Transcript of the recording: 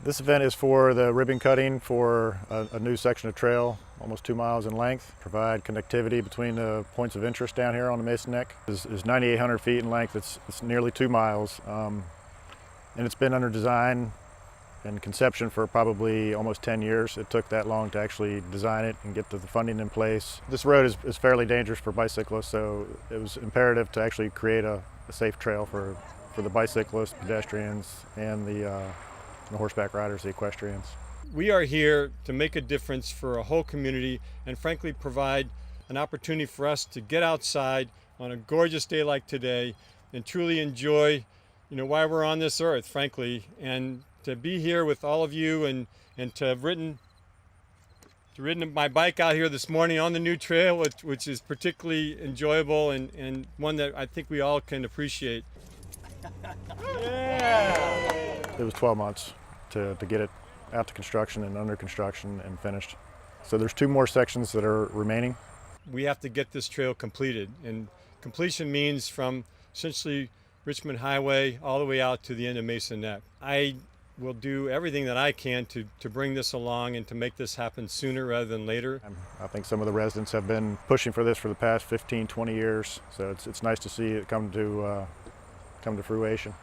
This event is for the ribbon cutting for a new section of trail, almost 2 miles in length, provide connectivity between the points of interest down here on the Mason Neck. It's 9,800 feet in length, it's nearly 2 miles, and it's been under design and conception for probably almost 10 years. It took that long to actually design it and get the funding in place. This road is fairly dangerous for bicyclists, so it was imperative to actually create a safe trail for the bicyclists, pedestrians, and the horseback riders, the equestrians. We are here to make a difference for a whole community and frankly provide an opportunity for us to get outside on a gorgeous day like today and truly enjoy, why we're on this earth, frankly, and to be here with all of you and to have ridden my bike out here this morning on the new trail, which is particularly enjoyable and one that I think we all can appreciate. Yeah! It was 12 months to get it out to construction and under construction and finished. So there's 2 more sections that are remaining. We have to get this trail completed, and completion means from essentially Richmond Highway all the way out to the end of Mason Neck. I will do everything that I can to bring this along and to make this happen sooner rather than later. I think some of the residents have been pushing for this for the past 15, 20 years, so it's nice to see it come to fruition.